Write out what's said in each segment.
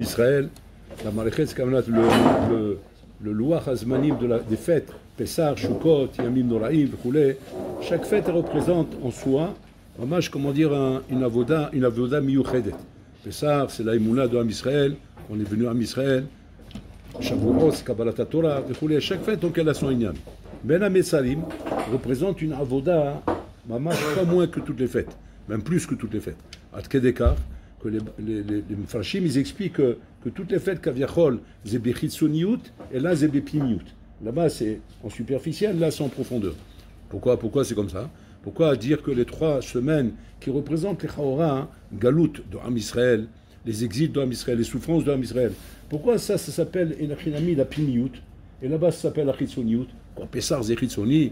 Israël, la Malechet Kavanat, le Loach Hazmanim des fêtes, Pessah, Shukot, Yamim Noraim, Koulé, chaque fête représente en soi, vraiment, comment dire, une avoda miyuchedet. Pessah, c'est la Emouna de Am Israël, on est venu à Am Israël, Shavuot, Kabbalat Torah, Koulé, chaque fête, donc elle a son inyan. Ben Amesalim représente une avoda, maman, pas moins que toutes les fêtes, même plus que toutes les fêtes. Ad Kedekar, que les Mfarshim, ils expliquent que toutes les fêtes Kaviachol, c'est Bechitsoniut, et là, c'est Bepimiut. Là-bas, c'est en superficiel, là, c'est en profondeur. Pourquoi c'est comme ça? Pourquoi dire que les 3 semaines qui représentent les Chaora, Galout de Am Israël, les exils de Am Israël, les souffrances de Am Israël, pourquoi ça s'appelle Enachinami la Pimiut, et là-bas, ça s'appelle la Chitsoniut? Pessar, c'est Chitsoni,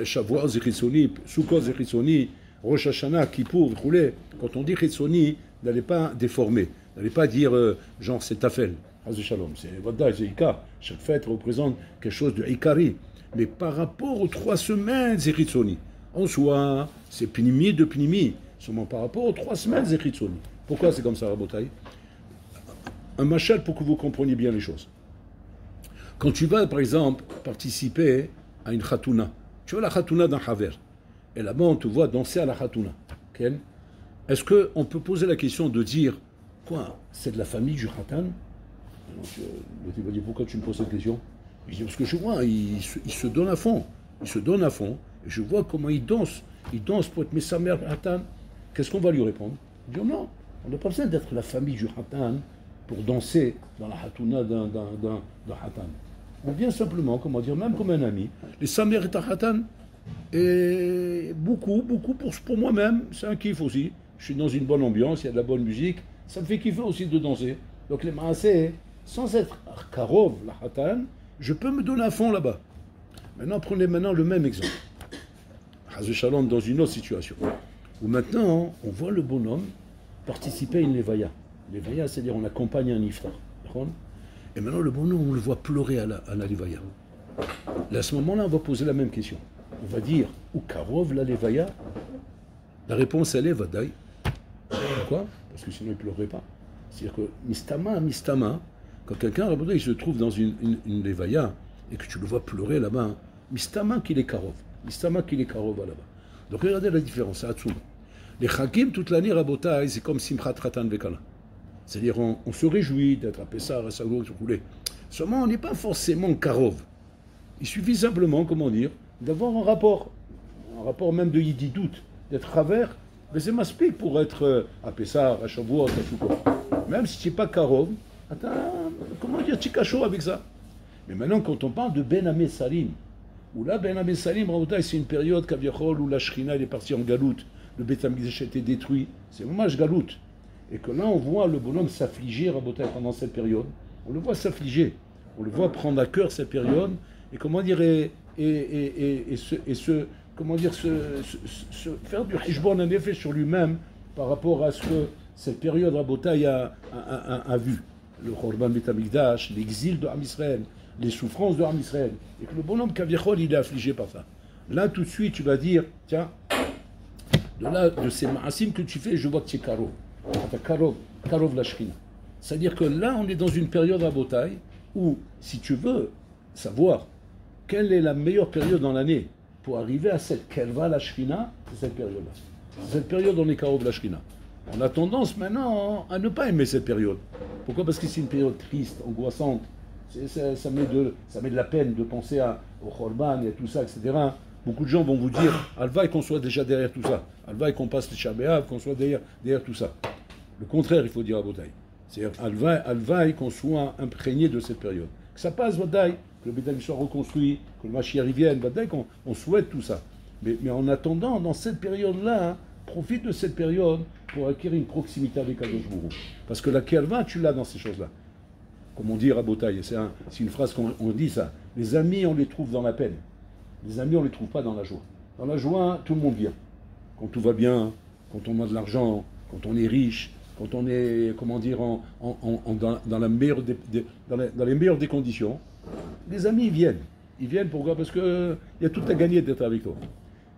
Shavuot, c'est Chitsoni, Sukkot, c'est Chitsoni, Rosh Hashanah, Kippour, Roulé. Quand on dit Chitsoni, n'allez pas déformer, n'allez pas dire genre c'est Tafel, Shalom, c'est Vadaï, c'est Ika. Chaque fête représente quelque chose de Ikari. Mais par rapport aux 3 semaines, c'est Chitsoni. En soi, c'est Pnimi de Pnimi. Seulement par rapport aux 3 semaines, c'est Chitsoni. Pourquoi c'est comme ça, Rabotai? Un machal pour que vous compreniez bien les choses. Quand tu vas, par exemple, participer à une khatouna, tu vois la khatouna d'un haver, et là-bas on te voit danser à la khatouna. Okay? Est-ce qu'on peut poser la question de dire, quoi, c'est de la famille du khatan? Tu vas dire, pourquoi tu me poses cette question? Je dis, parce que je vois, il se donne à fond. Il se donne à fond, et je vois comment il danse. Il danse pour être Messamer khatan. Qu'est-ce qu'on va lui répondre? Il dit, non, on n'a pas besoin d'être la famille du khatan pour danser dans la khatouna d'un khatan. On vient simplement, comment dire, même comme un ami, les Samer et khatan, et beaucoup, pour moi-même, c'est un kiff aussi. Je suis dans une bonne ambiance, il y a de la bonne musique, ça me fait kiffer aussi de danser. Donc les maaseh, sans être karov, la hatan, je peux me donner à fond là-bas. Maintenant, prenez le même exemple. Hazé Shalom dans une autre situation, où maintenant, on voit le bonhomme participer à une levaya. Levaya, c'est-à-dire on accompagne un iftar. Et maintenant, le bonhomme, on le voit pleurer à la levaya. Et à ce moment-là, on va poser la même question. On va dire, ou karov la levaya? La réponse, elle est Vadaï. Pourquoi? Parce que sinon, il ne pleurerait pas. C'est-à-dire que Mistama, quand quelqu'un, il se trouve dans une levaya et que tu le vois pleurer là-bas, Mistama qu'il est karov. Mistama qu'il est karov là-bas. Donc regardez la différence, c'est Hatsum. Les Chakim, toute l'année, Rabotai, c'est comme Simchat Khatan Vekala. C'est-à-dire, on se réjouit d'être à Pessah, à Sagout, roulé. Seulement, on n'est pas forcément karov. Il suffit simplement, comment dire, d'avoir un rapport même de Yididout, d'être travers, mais c'est maspik pour être à Pessah, à Shavuot, à Shukot. Même si tu n'es pas karov, comment dire, tu es cachot avec ça. Mais maintenant, quand on parle de Ben Amé Salim, où là, Ben Amé Salim, c'est une période où la Shrina est partie en galoute, le Beth Amikdash a été détruit, c'est vraiment galoute. Et que là, on voit le bonhomme s'affliger, Rabotai, pendant cette période. On le voit s'affliger. On le voit prendre à cœur cette période. Et comment dire, comment dire, se faire du hijbon en effet sur lui-même par rapport à ce que cette période, Rabotai, a vu. Le Khorban Beth Amikdash, l'exil de Am Israël, les souffrances de Am Israël. Et que le bonhomme Kaviachol, il est affligé par ça. Là, tout de suite, tu vas dire, tiens, de ces ma'asim que tu fais, je vois que tu es karov. Karov la Shrina. C'est-à-dire que là, on est dans une période à Botaï où, si tu veux savoir quelle est la meilleure période dans l'année pour arriver à cette Kerva la Shrina, c'est cette période-là. C'est cette période où on est Karov la Shrina. On a tendance maintenant à ne pas aimer cette période. Pourquoi? Parce que c'est une période triste, angoissante. Ça met de la peine de penser au Khorban et à tout ça, etc. Beaucoup de gens vont vous dire, Alvaï qu'on soit déjà derrière tout ça. Alvaï qu'on passe les Shabéav, qu'on soit derrière tout ça. Le contraire, il faut dire à Botaï. C'est-à-dire, Alvaï qu'on soit imprégné de cette période. Que ça passe, Botaï, que le Bédal soit reconstruit, que le Mashiach revienne, Botaï, qu'on souhaite tout ça. Mais en attendant, dans cette période-là, profite de cette période pour acquérir une proximité avec Kadosh Baruch Hu. Parce que la Kerva, tu l'as dans ces choses-là. Comme on dit à Botaï, c'est une phrase qu'on dit ça. Les amis, on les trouve dans la peine. Les amis, on ne les trouve pas dans la joie. Dans la joie, tout le monde vient. Quand tout va bien, quand on a de l'argent, quand on est riche, quand on est, comment dire, dans les meilleures des conditions, les amis viennent. Ils viennent pourquoi? Parce qu'il y a tout à gagner d'être avec toi.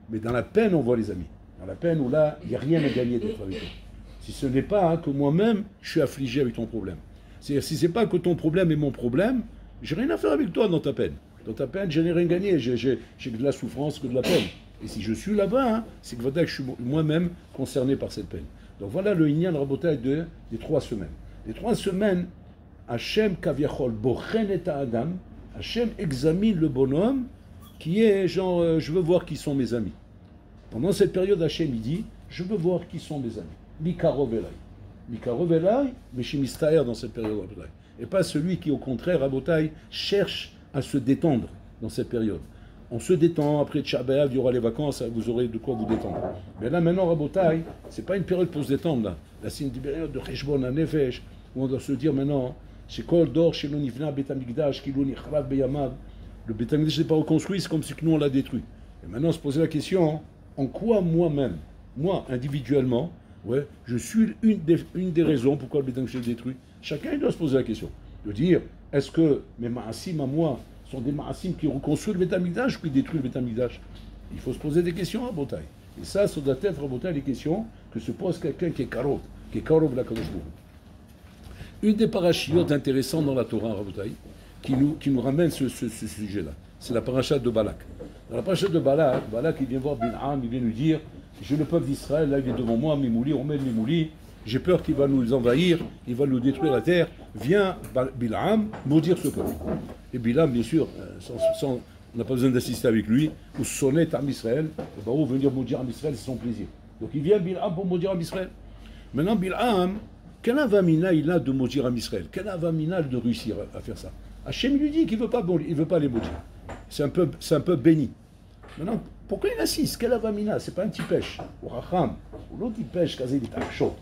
Mais dans la peine, on voit les amis. Dans la peine où là, il n'y a rien à gagner d'être avec toi. Si ce n'est pas que moi-même, je suis affligé avec ton problème. C'est-à-dire, si c'est pas que ton problème est mon problème, j'ai rien à faire avec toi dans ta peine. Dans ta peine, je n'ai rien gagné, j'ai que de la souffrance, que de la peine. Et si je suis là-bas, hein, c'est que je suis moi-même concerné par cette peine. Donc voilà le Inyan Rabotai des 3 semaines. Les 3 semaines, Hachem Kaviachol Bochen et Adam, Hachem examine le bonhomme qui est genre, je veux voir qui sont mes amis. Pendant cette période, Hachem il dit, je veux voir qui sont mes amis. Mikarov Elai. Mikarov Elai, mais chez Mistaher dans cette période Rabotai. Et pas celui qui, au contraire, Rabotai, cherche à se détendre dans cette période. On se détend, après Tchab B'Av, il y aura les vacances, vous aurez de quoi vous détendre. Mais là, maintenant, Rabotai, c'est pas une période pour se détendre, là. Là, c'est une période de Cheshbon Hanefesh, où on doit se dire maintenant, c'est Kol Dor, chez l'Onivna, Betamikdash, Kiloni, Chrav, Beyamav. Le Betamikdash n'est pas reconstruit, c'est comme si nous, on l'a détruit. Et maintenant, se poser la question, en quoi moi-même, moi, individuellement, ouais, je suis une des raisons pourquoi le Betamikdash est détruit. Chacun, il doit se poser la question. De dire, est-ce que mes ma'asim à moi sont des ma'asim qui reconstruisent le Betamikdash ou qui détruisent le Betamikdash? Il faut se poser des questions à Rabotai. Et ça doit être Rabotai les questions que se pose quelqu'un qui est karov la Kadosh Baruch Hu. Une des parachiotes intéressantes dans la Torah, Rabotai, qui nous ramène ce sujet-là, c'est la paracha de Balak. Dans la paracha de Balak, il vient voir Bil'am, il vient nous dire, j'ai le peuple d'Israël, là il est devant moi, Mimouli, on met Mimouli, j'ai peur qu'il va nous envahir, il va nous détruire la terre. Viens, Bil'am, maudire ce peuple. Et Bil'am, bien sûr, on n'a pas besoin d'assister avec lui, ou sonner Am Israël, et Barou venir maudire Am Israël, c'est son plaisir. Donc il vient Bil'am pour maudire Am Israël. Maintenant, Bil'am, quel avamina il a de maudire Am Israël? Quel avamina de réussir à faire ça? Hachem lui dit qu'il ne veut pas les maudire. C'est un peu béni. Maintenant, pourquoi il insiste? Quel avamina? C'est pas un petit pêche. Ou Racham, ou l'autre il pêche, Kazé il est chaud.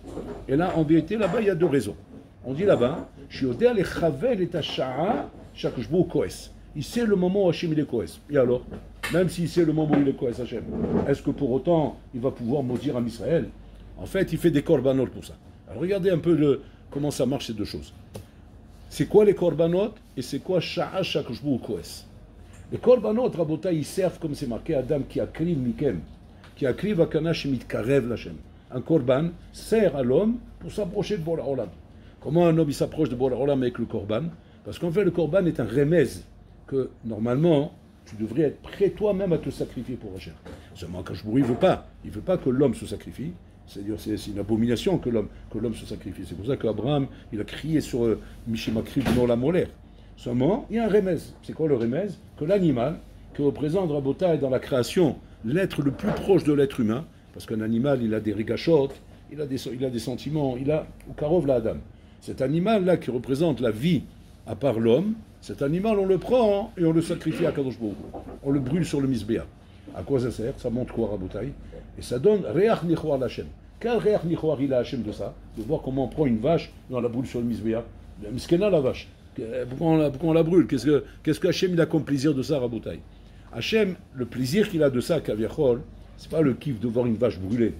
Et là, en vérité, là-bas, il y a 2 raisons. On dit là-bas, Shiodea le chavel et tasha'a, chaque jour koes. Il sait le moment où Hachem il est koes. Et alors, même s'il sait le moment où il est koes, Hachem, est-ce que pour autant il va pouvoir maudire Am Israël? En fait, il fait des korbanot pour ça. Alors regardez un peu comment ça marche ces 2 choses. C'est quoi les korbanot et c'est quoi sha'a chaque jour koes? Les korbanot, Rabotai, ils servent, comme c'est marqué, Adam qui akriv mikem, qui akriv akana shemit karev l'Hachem. Un korban sert à l'homme pour s'approcher de Bora Olam. Comment un homme il s'approche de Bora Olam avec le korban? Parce qu'en fait, le korban est un remez que, normalement, tu devrais être prêt toi-même à te sacrifier pour Hachem. Seulement, Kashbouri, il ne veut pas que l'homme se sacrifie. C'est-à-dire, c'est une abomination que l'homme se sacrifie. C'est pour ça qu'Abraham, il a crié sur Mishimakriv non la molaire. Seulement, il y a un remez. C'est quoi le remez? Que l'animal, que représente Rabotai dans la création, l'être le plus proche de l'être humain, parce qu'un animal, il a des rigachotes, il a des sentiments, il a ou karov la Adam. Cet animal-là qui représente la vie à part l'homme, cet animal, on le prend et on le sacrifie à Kadosh Baruch Hu. On le brûle sur le misbéa. À quoi ça sert? Ça montre quoi, Rabotai? Et ça donne Reach Nichoar l'Hachem. Quel Reach Nichoar il a Hachem de ça? De voir comment on prend une vache et on la brûle sur le misbéa. La miskena, la vache. Pourquoi on la brûle? Qu'est-ce que Hachem il a comme plaisir de ça, Rabotai? Hachem, le plaisir qu'il a de ça, Kaviachol, c'est pas le kiff de voir une vache brûlée.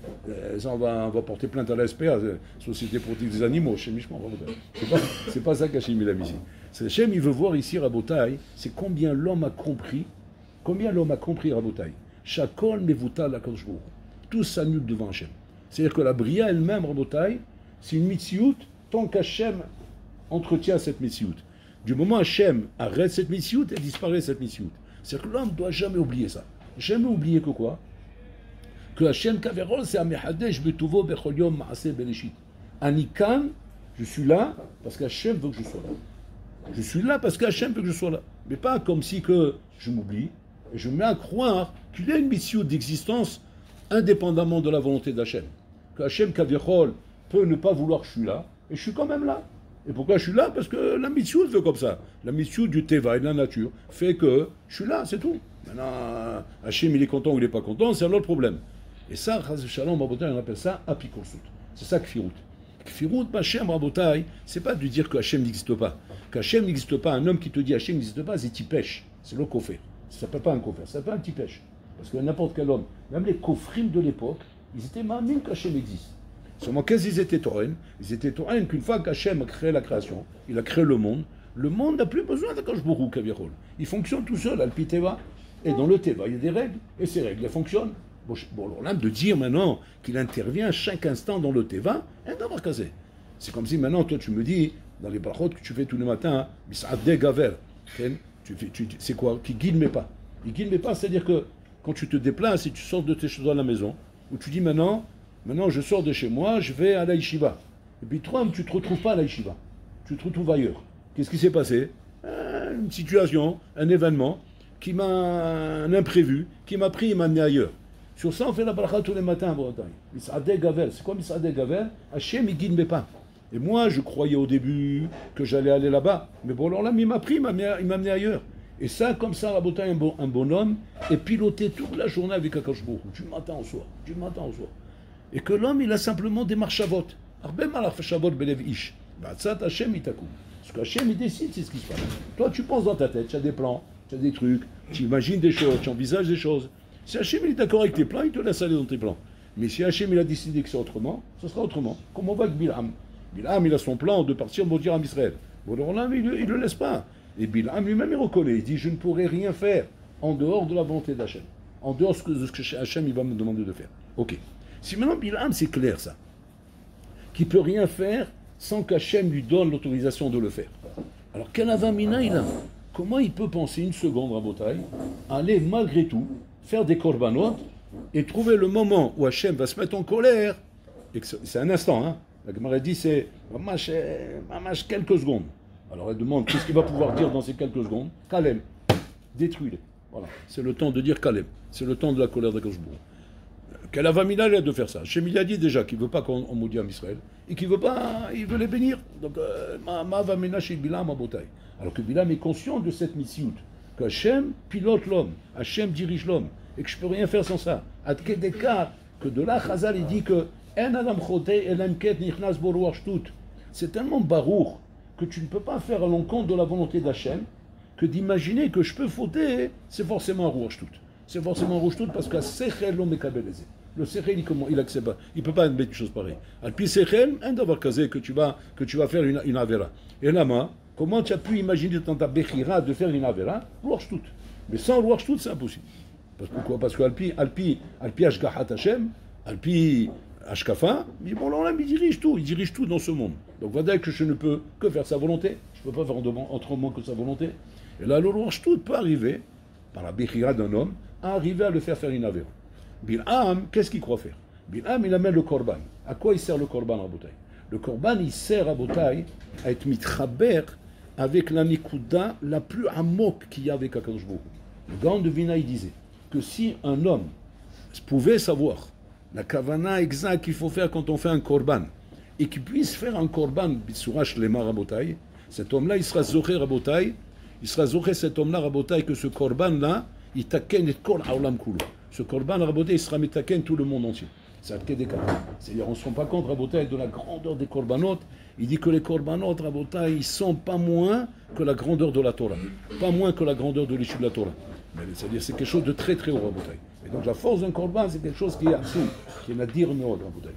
Ça, on va porter plainte à la SPA, Société Protective des Animaux, Hachem Mishman, Rabotai. C'est pas ça qu'Hachem il a mis ici. Hachem, il veut voir ici, Rabotai, c'est combien l'homme a compris, Rabotai. Chakol mevuta la Kadosh Baruch Hu. Tout s'annule devant Hachem. C'est-à-dire que la bria elle-même, Rabotai, c'est une mitziout, tant qu'Hachem entretient cette mitziout. Du moment où Hachem arrête cette mitziout, elle disparaît cette mitziout. C'est-à-dire que l'homme ne doit jamais oublier ça. Jamais oublier que quoi? Que Hachem Kaverol, c'est Amehadesh betuvo bechol yom maaseh bereshit. Anikan, je suis là parce qu'Hachem veut que je sois là. Je suis là parce qu'Hachem veut que je sois là. Mais pas comme si que je m'oublie et je me mets à croire qu'il y a une mitziout d'existence indépendamment de la volonté d'Hachem. Que Hachem Kaverol peut ne pas vouloir que je suis là et je suis quand même là. Et pourquoi je suis là? Parce que la mitzvah veut comme ça. La mitzvah du teva et de la nature fait que je suis là, c'est tout. Maintenant, Hachem, il est content ou il n'est pas content, c'est un autre problème. Et ça, Chaz Shalom, Rabotai, on appelle ça apikolsut. C'est ça Kfirut. Kfirut, Hachem, Rabotai, c'est pas de dire que Hachem n'existe pas. Qu'Hachem n'existe pas, un homme qui te dit Hachem n'existe pas, c'est tipèche. C'est le kofer. Ça s'appelle pas un kofer, ça s'appelle un tipèche. Parce que n'importe quel homme, même les kofrim de l'époque, ils étaient mamim qu'Hachem existe. Seulement, qu'est-ce qu'ils étaient Toren? Ils étaient Toren qu'une fois qu'Hachem a créé la création, il a créé le monde n'a plus besoin d'Akadosh Baruch Hu Kaviachol. Il fonctionne tout seul, Alpi Teva. Et dans le Teva, il y a des règles, et ces règles, elles fonctionnent. Bon, alors là, de dire maintenant qu'il intervient chaque instant dans le Teva, c'est comme si maintenant, toi, tu me dis, dans les brachot que tu fais tous les matins, Mis'adeh Gaver, c'est quoi? Qui guide mes pas. Il guide mes pas, c'est-à-dire que quand tu te déplaces et tu sors de tes choses à la maison, où tu dis maintenant je sors de chez moi, je vais à la yeshiva. Et puis toi, tu ne te retrouves pas à la yeshiva. Tu te retrouves ailleurs. Qu'est-ce qui s'est passé? Une situation, un événement, un imprévu, qui m'a pris et m'a amené ailleurs. Sur ça, on fait la bracha tous les matins en Bretagne. Mis'adeh Gaver. C'est quoi Mis'adeh Gaver? Hachem, il guide mes pas. Et moi, je croyais au début que j'allais aller là-bas. Mais bon, alors là, il m'a pris, il m'a amené ailleurs. Et ça, comme ça, Rabotai, un bonhomme est piloté toute la journée avec Akadosh Baruch Hu, du matin au soir, du matin au soir. Et que l'homme, il a simplement des marchavot. Arbem alaf shavot belev ish. Ba'atzat Hashem itakum. Ce qu'Hachem, il décide, c'est ce qui se passe. Toi, tu penses dans ta tête, tu as des plans, tu as des trucs, tu imagines des choses, tu envisages des choses. Si Hachem, il est d'accord avec tes plans, il te laisse aller dans tes plans. Mais si Hachem, il a décidé que c'est autrement, ce sera autrement. Comme on voit avec Bilham. Bilham, il a son plan de partir maudire en Israël. Bon, alors là, il ne le laisse pas. Et Bilham lui-même, il reconnaît. Il dit, je ne pourrai rien faire en dehors de la volonté d'Hachem. En dehors de ce que Hachem, il va me demander de faire. Ok. Si maintenant Bilham, c'est clair ça, qu'il ne peut rien faire sans qu'Hachem lui donne l'autorisation de le faire. Alors, quel avamina il a? Comment il peut penser une seconde, Rabotai, aller malgré tout, faire des korbanot, et trouver le moment où Hachem va se mettre en colère, et c'est un instant, hein. La Gemara dit c'est mamash quelques secondes. Alors elle demande qu'est-ce qu'il va pouvoir dire dans ces quelques secondes. Kalem, détruis-les. Voilà, c'est le temps de dire Kalem. C'est le temps de la colère d'Akadosh Baruch Hu. Quel avamina il a de faire ça? Hachem il a dit déjà qu'il ne veut pas qu'on maudit en Israël et qu'il veut pas, il veut les bénir. Donc ma avamina chez Bilam à Botaï. Alors que Bilam est conscient de cette mission, que Hachem pilote l'homme, Hachem dirige l'homme et que je ne peux rien faire sans ça. Ad kedekar que de là Chazal il dit que c'est tellement barour que tu ne peux pas faire à l'encontre de la volonté d'Hachem que d'imaginer que je peux fauter, c'est forcément un rouachtout. C'est forcément un rouachtout parce que le sechel, il accepte pas. Il ne peut pas admettre une chose pareille. Puis sechel, un d'avoir casé que tu vas faire une avera. Et là, comment tu as pu imaginer dans ta bechira de faire une avera? Rouachtout. Mais sans rouachtout, c'est impossible. Pourquoi? Parce que Alpi Ashgahat Hachem, Alpi Ashkafa, mais bon, là, il dirige tout dans ce monde. Donc, voilà que je ne peux que faire sa volonté. Je ne peux pas faire autrement que sa volonté. Et là, le tout peut arriver, par la bechira d'un homme, à arriver à le faire une avera. Bilham, qu'est-ce qu'il croit faire? Bilham, il amène le korban. À quoi il sert le korban à Botaï? Le korban, il sert à Botaï à être mitchaber avec la nikuda la plus amok qu'il y a avec Akadosh Baruch Hu. Le Gaon de Vina, il disait que si un homme pouvait savoir la kavana exacte qu'il faut faire quand on fait un korban, et qu'il puisse faire un korban bitsura shlema rabotai, cet homme-là, il sera zoché rabotai, il sera zoché cet homme-là rabotai que ce korban-là, il taken et kol haolam kulo. Ce korban rabotai, il sera mitaken tout le monde entier. C'est-à-dire, on ne se rend pas compte rabotai de la grandeur des korbanot. Il dit que les korbanot rabotai, ils sont pas moins que la grandeur de la Torah, pas moins que la grandeur de l'issue de la Torah. C'est-à-dire, c'est quelque chose de très très haut rabotai. Et donc la force d'un korban, c'est quelque chose qui est absolu, qui est nadir meod rabotai.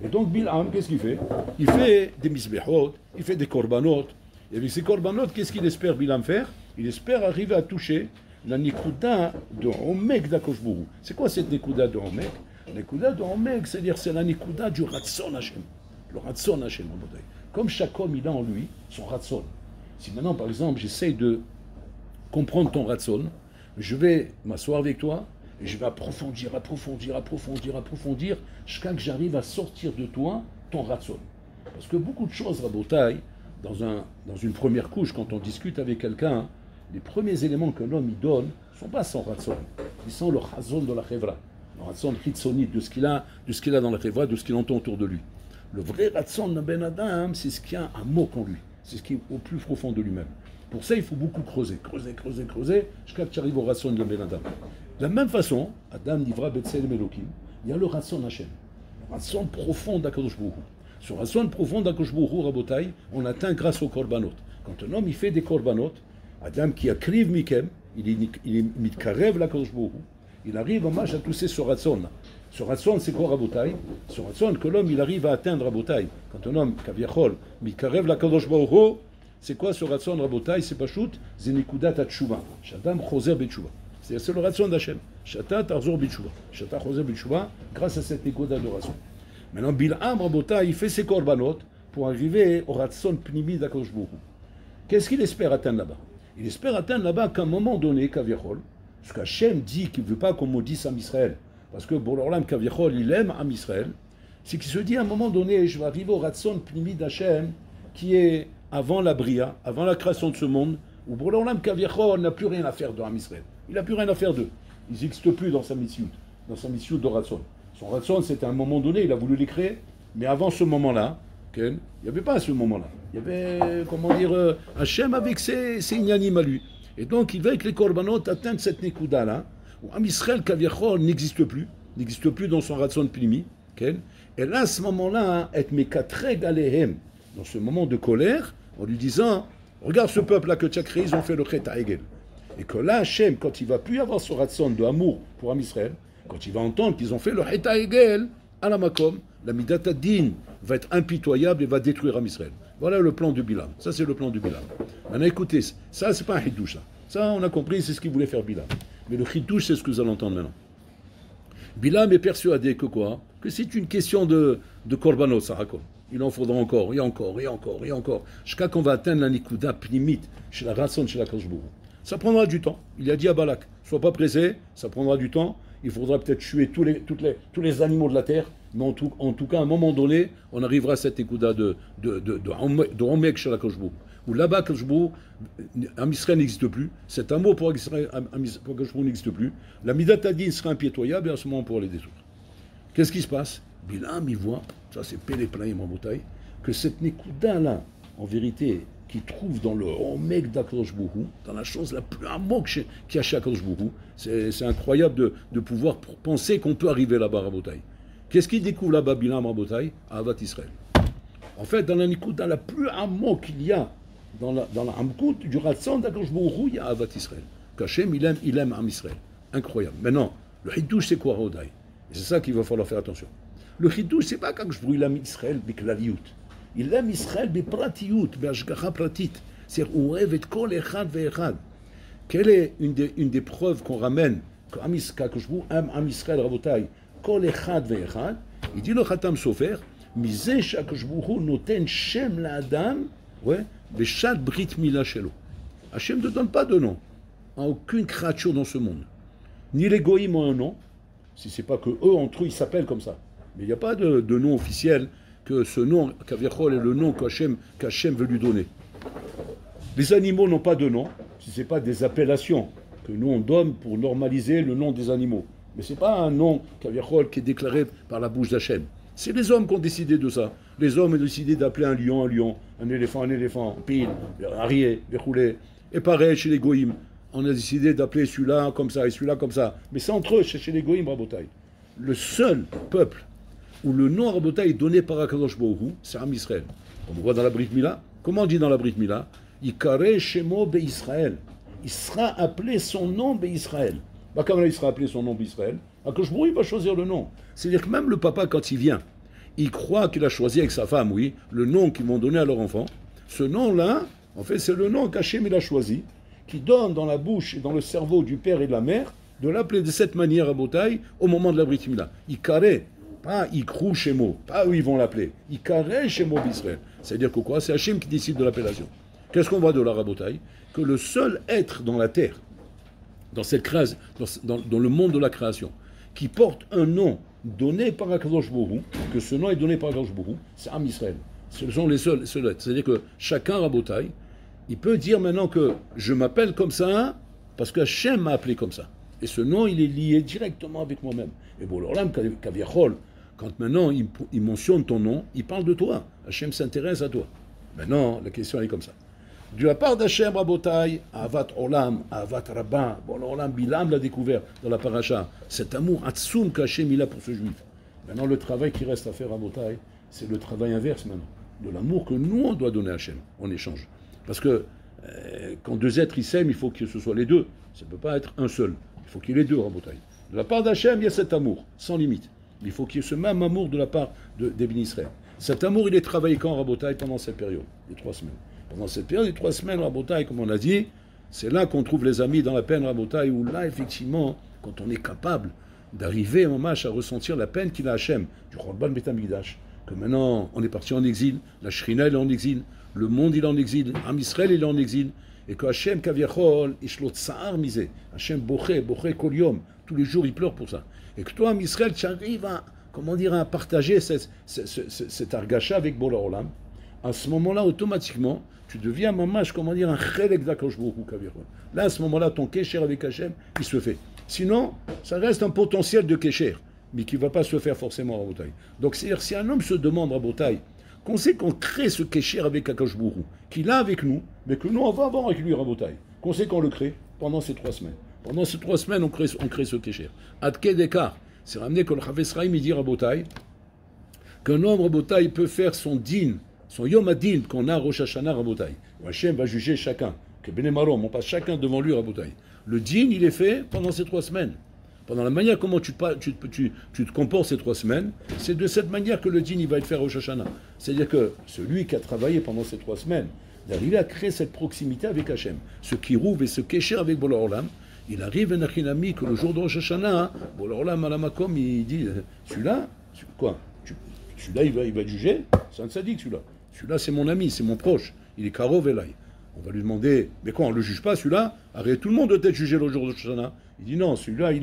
Et donc Bilham, qu'est-ce qu'il fait? Il fait des misbehot, il fait des korbanot. Et avec ces korbanot, qu'est-ce qu'il espère Bilham faire? Il espère arriver à toucher la nikuda de Omek d'Akadosh Baruch Hu. C'est quoi cette nikuda de Omek? La nikuda de Omek, c'est-à-dire c'est la nikuda du Ratson Hashem. Le Ratson Hashem, comme chaque homme, il a en lui son Ratson. Si maintenant, par exemple, j'essaye de comprendre ton Ratson, je vais m'asseoir avec toi, et je vais approfondir, jusqu'à que j'arrive à sortir de toi ton ratson. Parce que beaucoup de choses, Rabotai, dans une première couche, quand on discute avec quelqu'un, les premiers éléments que l'homme y donne ne sont pas son ratson. Ils sont le ratson de la chevra, le ratson chitzonite, de ce qu'il a dans la chevra, de ce qu'il entend autour de lui. Le vrai ratson d'un Ben Adam, c'est ce qui a un mot en lui, c'est ce qui est au plus profond de lui-même. Pour ça, il faut beaucoup creuser, jusqu'à que tu arrives au ratson de Ben Adam. De la même façon, Adam Nivra Betselem Elokim, il y a le Ratson Hashem, le Ratson profond d'Akadosh Baruch Hu. Ce Ratson profond d'Akadosh Baruch Hu, Rabotai, on atteint grâce aux korbanot. Quand un homme il fait des korbanot, Adam qui akriv mikem, il est mitkarev l'Akadosh Baruch Hu, il arrive en marche à tousser ce Ratson. Ce Ratson, c'est quoi Rabotai? Ce Ratson que l'homme il arrive à atteindre Rabotai. Quand un homme, Kaviachol, mitkarev l'Akadosh Baruch Hu, c'est quoi ce Ratson Rabotai? C'est pas shoot, Zenikudat Atshuva, Shadam Choser Betshuva. C'est le ratson d'Hachem. Shata tarzor bitshuva. Shata choser bitshuva, grâce à cette écho d'adoration. Maintenant, Bilham Rabota, il fait ses korbanot pour arriver au Ratson Pnimi d'Akadosh Baruch Hu. Qu'est-ce qu'il espère atteindre là-bas? Il espère atteindre là-bas qu'à un moment donné, Kaviachol, parce qu'Hachem dit qu'il ne veut pas qu'on maudisse Am Israël, parce que Bororlam Kaviachol, il aime Am Israël, c'est qu'il se dit à un moment donné, je vais arriver au Ratson Pnimi d'Hachem, qui est avant la Bria, avant la création de ce monde, où Bororlam Kaviachol n'a plus rien à faire de Am Israël. Il n'a plus rien à faire d'eux. Ils n'existent plus dans sa mission de Ratson. Son Ratson, c'était à un moment donné, il a voulu les créer, mais avant ce moment-là, il n'y avait pas ce moment-là. Il y avait, comment dire, Hachem avec ses inyanim à lui. Et donc, il va avec les korbanot atteindre cette nekuda-là, où Am Israël Kaviachol n'existe plus dans son Ratson Pnimi. Et là, à ce moment-là, et mekatreg alehem, dans ce moment de colère, en lui disant, regarde ce peuple-là que tu as créé, ils ont fait le chet ha'egel. Et que là, Hachem, quand il va plus avoir ce ratson de amour pour Am Israël, quand il va entendre qu'ils ont fait le chet ha'egel à la makom, la midat ad-din va être impitoyable et va détruire Am Israël. Voilà le plan de Bilam. Ça, c'est le plan de Bilam. Maintenant, écoutez, ça, c'est pas un hidouche, ça. Ça, on a compris, c'est ce qu'il voulait faire Bilam. Mais le hidouche, c'est ce que vous allez entendre maintenant. Bilam est persuadé que quoi? Que c'est une question de korbanot, ça raconte. Il en faudra encore, et encore, et encore, et encore. Jusqu'à qu'on va atteindre la nikuda pnimit, chez la ratson, chez la Kadosh Baruch Hu. Ça prendra du temps. Il a dit à Balak, sois pas pressé, ça prendra du temps. Il faudra peut-être tuer tous les animaux de la terre, mais en tout cas, à un moment donné, on arrivera à cette nikuda de Omek chez la Kadosh Baruch Hu. Où là-bas, Kadosh Baruch Hu, Am Israël n'existe plus, cet amour pour Kadosh Baruch Hu n'existe plus, la midat hadin sera impitoyable et à ce moment on pourra les détruire. Qu'est-ce qui se passe? Bilam, il voit, ça c'est Péléplaïm en bouteille, que cette nekuda-là, en vérité, qui trouve dans le Omek d'Akadosh Baruch Hu, dans la chose la plus amok qu'il y a chez Akadosh Baruch Hu, c'est incroyable de pouvoir penser qu'on peut arriver là-bas à bouteille. Qu'est-ce qu'il découvre là-bas, Bilam à bouteille? Ahavat Israël. En fait, dans la nekuda la plus amok qu'il y a, dans la amkout du Ratson d'Akadosh Baruch Hu, il y a Ahavat Israël. Qu'Hachem, il aime Am Israël. Incroyable. Maintenant, le hidouche, c'est quoi, Rodai? Et c'est ça qu'il va falloir faire attention. Le chidouche, c'est pas quand je brûle l'âme Israël, b'klaliyut. Il aime Israël, b'pratiyut, b'ashgacha pratit. C'est-à-dire, on rêve et kol echad ve'echad. Quelle est une des preuves qu'on ramène, que je vous aime Am Israël, rabotai, kol echad ve'echad? Il dit le Khatam Sofer, misé shakashbuhu noten shem la'adam, ouais, b'shad brit mila shelo. Hachem ne donne pas de nom à aucune créature dans ce monde. Ni les goïms ont un nom, si c'est pas que eux, entre eux, ils s'appellent comme ça. Mais il n'y a pas de nom officiel que ce nom, Kaviachol, est le nom qu'Hachem veut lui donner. Les animaux n'ont pas de nom, si ce n'est pas des appellations que nous on donne pour normaliser le nom des animaux. Mais ce n'est pas un nom, Kaviachol, qui est déclaré par la bouche d'Hachem. C'est les hommes qui ont décidé de ça. Les hommes ont décidé d'appeler un lion, un éléphant, un pile, un arié, verroulé. Et pareil chez les goïms. On a décidé d'appeler celui-là comme ça et celui-là comme ça. Mais c'est entre eux, chez les goïms, Rabotai. Le seul peuple où le nom Rabotai est donné par Akadosh Baruch Hu, c'est Am Israël. On voit dans la Brit Mila. Comment on dit dans la Brit Mila? Ikare Shemo Be-Israël. Il sera appelé son nom Be-Israël. Bah, comment il sera appelé son nom Be-Israël? Akadosh Baruch Hu va choisir le nom. C'est-à-dire que même le papa, quand il vient, il croit qu'il a choisi avec sa femme, oui, le nom qu'ils vont donner à leur enfant. Ce nom-là, en fait, c'est le nom qu'Hachem il a choisi, qui donne dans la bouche et dans le cerveau du père et de la mère, de l'appeler de cette manière à Botaï au moment de la Brit Mila. Ikare, pas Ikrou Shemo, pas où ils vont l'appeler. Ikare Shemo d'Israël. C'est-à-dire que quoi? C'est Hachem qui décide de l'appellation. Qu'est-ce qu'on voit de la Rabotaï? Que le seul être dans la terre, dans cette création, dans le monde de la création, qui porte un nom donné par Akadosh Baruch Hu, que ce nom est donné par Akadosh Baruch Hu, c'est Am Israël. Ce sont les seuls êtres. C'est-à-dire que chacun Rabotaï, il peut dire maintenant que je m'appelle comme ça parce que Hachem m'a appelé comme ça. Et ce nom, il est lié directement avec moi-même. Et bon, alors là, Kaviachol, quand maintenant il mentionne ton nom, il parle de toi. Hachem s'intéresse à toi. Maintenant, la question est comme ça. De la part d'Hachem, Rabotai, Avat Olam, Avat Rabba, bon, Olam, Bilam l'a découvert dans la paracha, cet amour Hatsoum qu'Hachem il a pour ce juif. Maintenant, le travail qui reste à faire, Rabotai, c'est le travail inverse maintenant. De l'amour que nous, on doit donner à Hachem en échange. Parce que quand deux êtres ils s'aiment, il faut que ce soit les deux. Ça ne peut pas être un seul. Il faut qu'il y ait les deux, Rabotai. De la part d'Hachem, il y a cet amour, sans limite. Mais il faut qu'il y ait ce même amour de la part des Béni Israël. Cet amour, il est travaillé quand, Rabotai, pendant cette période, les 3 semaines. Pendant cette période, les 3 semaines, Rabotai, comme on a dit, c'est là qu'on trouve les amis dans la peine, Rabotai, où là, effectivement, quand on est capable d'arriver, en mâche, à ressentir la peine qu'il a Hachem, du Chorban Beth Amikdash, que maintenant on est parti en exil, la Shrina elle est en exil, le monde il est en exil, Am Israël il est en exil, et que Hachem Kaviachol, Ishlot Tsa'ar misé, Hachem Boché Kol Yom, tous les jours il pleure pour ça. Et que toi, Am Israël, tu arrives à, comment dire, à partager cet argacha avec Bola Olam, à ce moment-là, automatiquement, tu deviens mamash, comment dire, un chelek d'Akadosh Baruch Hu Kaviachol. Là, à ce moment-là, ton kécher avec Hachem, il se fait. Sinon, ça reste un potentiel de kécher, mais qui ne va pas se faire forcément à Rabotai. Donc, c'est-à-dire, si un homme se demande à Rabotai, qu'on sait qu'on crée ce kécher avec Akadosh Baruch Hu, qu'il a avec nous, mais que nous, on va avoir avec lui Rabotai, qu'on sait qu'on le crée pendant ces 3 semaines. Pendant ces 3 semaines, on crée ce kécher. Adke Dekar, c'est ramené que le Chavetz Chaim, il dit Rabotai, qu'un homme Rabotai peut faire son din, son Yom Adin qu'on a Rosh Hashanah Rabotai. Hachem va juger chacun. Que Benemarom, on passe chacun devant lui Rabotai. Le din, il est fait pendant ces 3 semaines. Pendant la manière comment tu te comportes ces 3 semaines, c'est de cette manière que le din, il va être fait à Rosh Hashanah. C'est-à-dire que celui qui a travaillé pendant ces 3 semaines, d'arriver à créer cette proximité avec Hachem, ce qui rouvre et ce kécher avec Bola Olam, il arrive un achinami que le jour de Rosh Hashanah, Bola Olam à la Makom, il dit, celui-là, quoi, celui-là il va être jugé, c'est un tzaddik celui-là. Celui-là c'est mon ami, c'est mon proche, il est Karov Elai. On va lui demander, mais quoi, on ne le juge pas celui-là? Arrête, tout le monde doit être jugé le jour de Rosh Hashanah. Il dit non, celui-là, je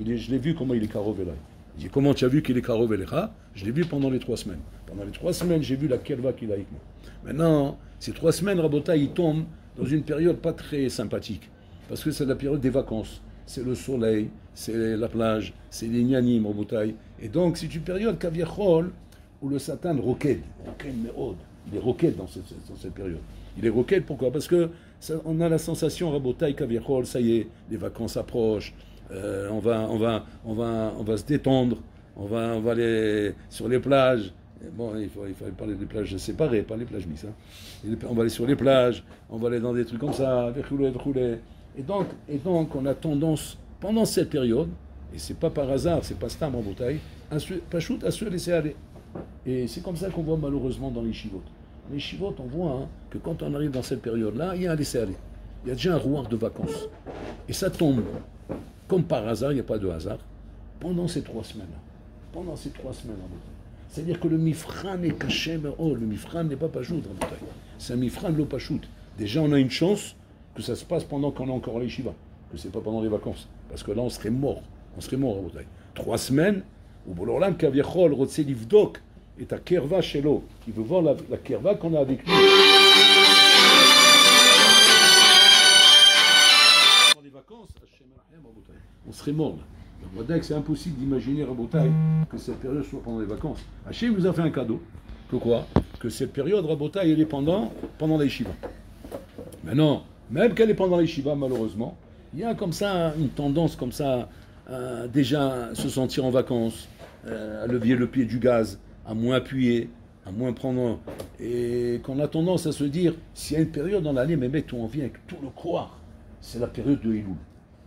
l'ai vu comment il est Karov Elai. Il dit comment tu as vu qu'il est Karov Elecha? Je l'ai vu pendant les 3 semaines. Pendant les 3 semaines, j'ai vu la kerva qu'il a avec moi. Maintenant, ces 3 semaines, Rabotai, il tombe dans une période pas très sympathique. Parce que c'est la période des vacances. C'est le soleil, c'est la plage, c'est les nyanim, Rabotai. Et donc, c'est une période Kaviachol où le Satan roquette. Il est roquette dans cette période. Il est roquette, pourquoi? Parce que on a la sensation, Rabotai, Kaviachol, ça y est, les vacances approchent, on va se détendre, on va aller sur les plages. Bon, il fallait parler des plages séparées, pas les plages mixtes. Hein. On va aller sur les plages, on va aller dans des trucs comme ça, et donc, on a tendance, pendant cette période, et c'est pas par hasard, c'est pas stam en bouteille, à se laisser aller. Et c'est comme ça qu'on voit malheureusement dans les chivotes. Dans les chivotes, on voit que quand on arrive dans cette période-là, il y a un laisser aller. Il y a déjà un rouard de vacances. Et ça tombe, comme par hasard, il n'y a pas de hasard, pendant ces 3 semaines-là. Pendant ces 3 semaines en bouteille. C'est-à-dire que le mifran est caché, mais le mifran n'est pas pachout en bouteille. C'est un mifran de l'eau pachout. Déjà, on a une chance que ça se passe pendant qu'on est encore à l'Yeshiva, que c'est pas pendant les vacances. Parce que là, on serait mort en bouteille. 3 semaines, où Bololam Kaviachol, Rotse Livdok, est à Kerva chez l'eau. Il veut voir la Kerva qu'on a avec lui. Pendant les vacances, on serait mort là. Donc, on va dire que c'est impossible d'imaginer, Rabotai, que cette période soit pendant les vacances. Hachem nous a fait un cadeau. Que quoi? Que cette période, Rabotai, elle est pendant la Yeshiva. Maintenant, même qu'elle est pendant les Shiva, malheureusement, il y a comme ça une tendance comme ça à déjà se sentir en vacances, à lever le pied du gaz, à moins appuyer, à moins prendre, et qu'on a tendance à se dire, s'il y a une période dans l'année, mais mec, on vient avec tout le croire, c'est la période de Elul.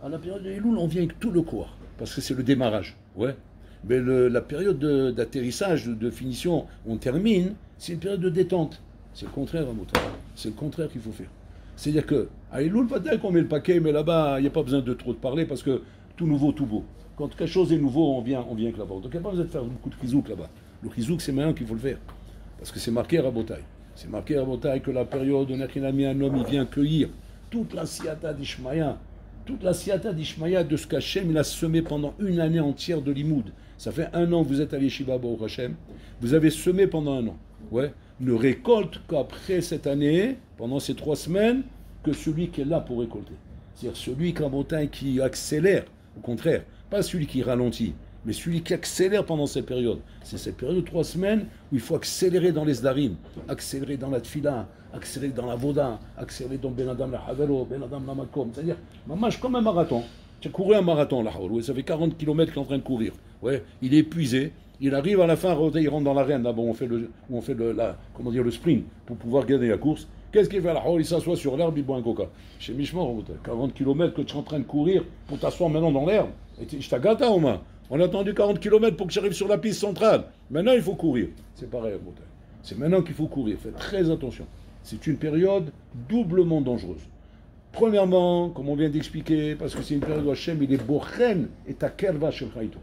À la période de Elul, on vient avec tout le croire, parce que c'est le démarrage, ouais. Mais la période d'atterrissage, de finition, on termine, c'est une période de détente. C'est le contraire, c'est le contraire qu'il faut faire. C'est-à-dire que, à Elul, peut-être qu'on met le paquet, mais là-bas, il n'y a pas besoin de trop de parler, parce que tout nouveau, tout beau. Quand quelque chose est nouveau, on vient avec là-bas. Donc il n'y a pas besoin de faire beaucoup de chizouk là-bas. Le chizouk, c'est maintenant qu'il faut le faire. Parce que c'est marqué à Rabotai. C'est marqué à Rabotai que la période où un homme, il vient cueillir toute la siyata d'Ishmaïa, de ce qu'Hachem, il a semé pendant une année entière de limoud. Ça fait 1 an que vous êtes à l'Yeshiva Baruch Hashem. Vous avez semé pendant 1 an. Ouais. Ne récolte qu'après cette année, pendant ces 3 semaines, que celui qui est là pour récolter. C'est-à-dire celui qui accélère, au contraire, pas celui qui ralentit, mais celui qui accélère pendant cette période. C'est cette période de 3 semaines où il faut accélérer dans les sdarim, accélérer dans la tfila, accélérer dans la voda, accélérer dans Ben Adam la Havelo, Ben Adam la Makom. C'est-à-dire, maman, comme un marathon. Tu as couru un marathon, là, ouais, ça fait 40 km qu'il est en train de courir. Ouais, il est épuisé. Il arrive à la fin, il rentre dans l'arène, là, bon, on fait le sprint pour pouvoir gagner la course. Qu'est-ce qu'il fait là? Il s'assoit sur l'herbe, il boit un coca. Chez Mishmor, 40 km que tu es en train de courir pour t'asseoir maintenant dans l'herbe. Je t'agata au moins. On a attendu 40 km pour que j'arrive sur la piste centrale. Maintenant, il faut courir. C'est pareil, c'est maintenant qu'il faut courir. Faites très attention. C'est une période doublement dangereuse. Premièrement, comme on vient d'expliquer, parce que c'est une période où Hachem, il est bochen et ta kerva shel chaïto.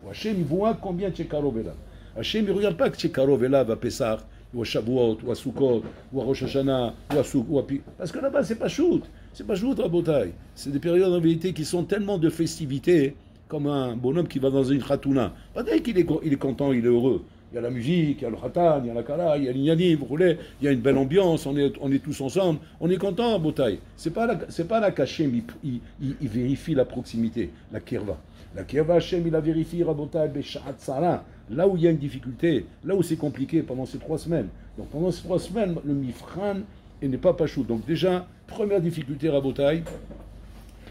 Hachem, il voit combien tu es karov là. Hachem, il ne regarde pas que tu es Karov et là, à Pessah, ou à Shavuot, ou à Sukkot, ou à Rosh Hashanah, ou à Souk, ou à Pi. Parce que là-bas, c'est pas shoot. C'est pas shoot, Rabotai. C'est des périodes en vérité qui sont tellement de festivités, comme un bonhomme qui va dans une khatouna. Pas dès qu'il est content, il est heureux. Il y a la musique, il y a le khatan, il y a la kala, il y a l'ignani, vous voulez, il y a une belle ambiance, on est tous ensemble, on est content à Botaï. C'est pas la Kachem, il vérifie la proximité, la kirva. La kirva Hachem, il la vérifie, Rabotai, Beshat Sara, là où il y a une difficulté, là où c'est compliqué pendant ces 3 semaines. Donc pendant ces 3 semaines, le mifran n'est pas pachou. Donc déjà, première difficulté, Rabotai,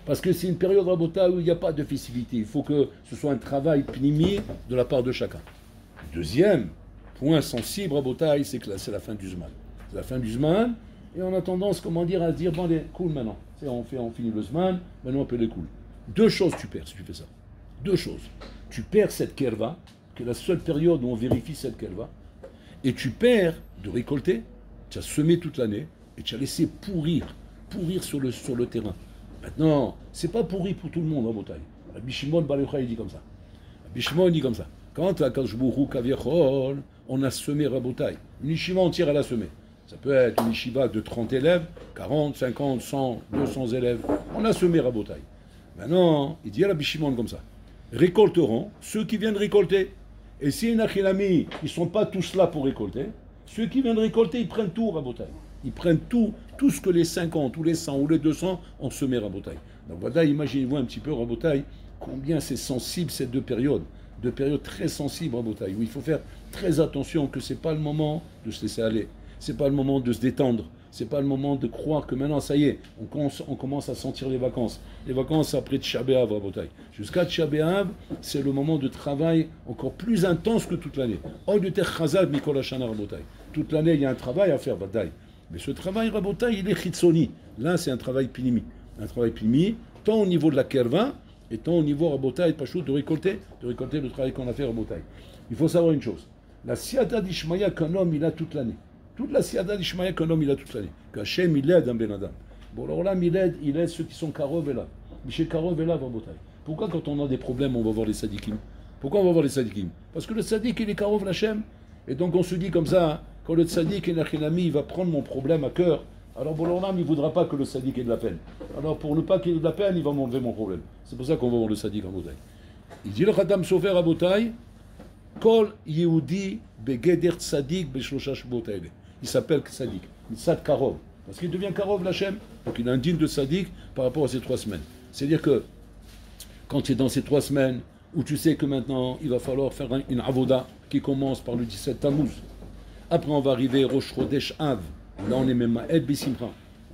parce que c'est une période Rabotai où il n'y a pas de festivité. Il faut que ce soit un travail pnimi de la part de chacun. Deuxième point sensible, Rabotai, c'est que c'est la fin du Zman. C'est la fin du Zman, et on a tendance, comment dire, à se dire, bon, allez, cool maintenant. On finit le Zman, maintenant on peut les cool. 2 choses tu perds si tu fais ça. 2 choses. Tu perds cette kerva, qui est la seule période où on vérifie cette kerva, et tu perds de récolter. Tu as semé toute l'année, et tu as laissé pourrir sur le terrain. Maintenant, c'est pas pourri pour tout le monde, Rabotai. Rabbi Shimon Bar Yochai, il dit comme ça. Rabbi Shimon dit comme ça. Quand à Kajbourou Kaviechol, on a semé Rabotai. Une yeshiva entière, elle a semé. Ça peut être une yeshiva de 30 élèves, 40, 50, 100, 200 élèves. On a semé Rabotai. Maintenant, il dit à Rabbi Shimon comme ça. Récolteront ceux qui viennent récolter. Et si les Nachilami, ils ne sont pas tous là pour récolter, ceux qui viennent récolter, ils prennent tout Rabotai. Ils prennent tout ce que les 50, ou les 100, ou les 200 ont semé Rabotai. Donc voilà, imaginez-vous un petit peu Rabotai, combien c'est sensible ces 2 périodes. 2 périodes très sensibles, Rabotai, où il faut faire très attention que ce n'est pas le moment de se laisser aller, ce n'est pas le moment de se détendre, ce n'est pas le moment de croire que maintenant, ça y est, on commence à sentir les vacances. Les vacances après Tisha B'Av, Rabotai. Jusqu'à Tisha B'Av, c'est le moment de travail encore plus intense que toute l'année. Rabotai. Toute l'année, il y a un travail à faire, Rabotai. Mais ce travail, Rabotai, il est chitsoni. Là, c'est un travail pinimi. Un travail pinimi, tant au niveau de la kerva, et tant au niveau Rabotai, Pachou, de récolter le travail qu'on a fait Rabotai. Il faut savoir une chose. La siada d'Ishmaïa qu'un homme, il a toute l'année. Toute la siada d'Ishmaïa qu'un homme, il a toute l'année. Qu'Hachem, il aide un ben adam. Bon, alors là, il aide ceux qui sont Karov et là. Michel Karov et là, Rabotai. Pourquoi quand on a des problèmes, on va voir les sadikim? Pourquoi on va voir les sadikim? Parce que le sadik, il est Karov l'Hachem. Et donc on se dit comme ça, quand le sadik et l'Achinami, il va prendre mon problème à cœur, alors Boloram, il ne voudra pas que le sadik ait de la peine. Alors pour ne pas qu'il ait de la peine, il va m'enlever mon problème. C'est pour ça qu'on va voir le sadik en Botaï. Il dit le Khatam Sofer à Botaï, Kol Yehudi Begeder Tzadik Beshlosha Shvot Haele. Il s'appelle Tzadik, Mitzad Karov. Parce qu'il devient Karov l'Hachem, donc il est indigne de Tzadik par rapport à ces 3 semaines. C'est-à-dire que quand tu es dans ces 3 semaines, où tu sais que maintenant il va falloir faire une avoda qui commence par le 17 Tammuz. Après on va arriver Rosh Chodesh Av. Là, on est même à El Simcha.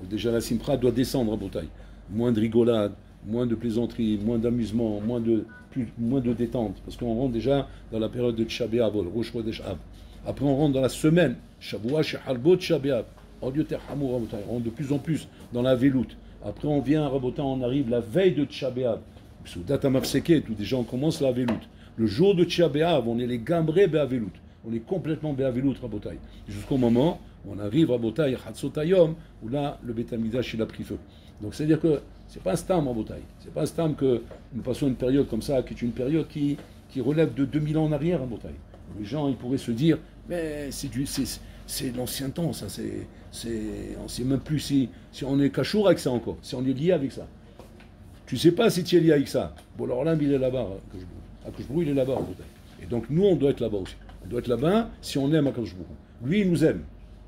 Déjà, la Simcha doit descendre à Botaï. Moins de rigolade, moins de plaisanterie, moins d'amusement, moins de détente. Parce qu'on rentre déjà dans la période de Tisha B'Av, Rosh Chodesh Av. Après, on rentre dans la semaine, Shavua, Sheharbot, Tisha B'Av. On rentre de plus en plus dans la Veloute. Après, on vient à Rabotai, on arrive la veille de Tisha B'Av. Sous Data Mafseket, où déjà on commence la Veloute. Le jour de Tisha B'Av, on est les Gambré B'Aveloute. On est complètement B'Aveloute, Rabotai. Jusqu'au moment où on arrive à Rabotai, Hatzotayom, où là, le Beth Amikdash, il a pris feu. Donc, c'est-à-dire que c'est pas un stam, Rabotai. C'est pas un stam que nous passons une période comme ça, qui est une période qui relève de 2000 ans en arrière, Rabotai. Les gens, ils pourraient se dire, mais c'est l'ancien temps, ça. On ne sait même plus si on est cachour avec ça encore, si on est lié avec ça. Tu ne sais pas si tu es lié avec ça. Bon, alors là, il est là-bas, Akashbourou, il est là-bas, Rabotai. Et donc, nous, on doit être là-bas aussi. On doit être là-bas si on aime Akashbourou. Lui, il nous aime.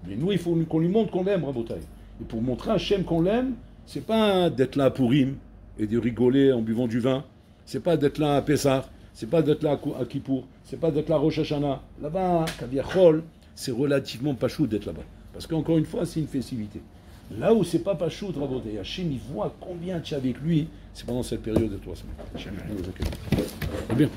Mais nous, il faut qu'on lui montre qu'on l'aime, Rabotai. Et pour montrer à Hachem qu'on l'aime, c'est pas d'être là à Pourim et de rigoler en buvant du vin. C'est pas d'être là à Pessah. C'est pas d'être là à Kippour. C'est pas d'être là à Rosh Hashanah. Là-bas, Kaviachol, c'est relativement pas chou d'être là-bas. Parce qu'encore une fois, c'est une festivité. Là où c'est pas chou de Rabotai, Hachem, il voit combien tu es avec lui, c'est pendant cette période de 3 semaines. Hachem, bien.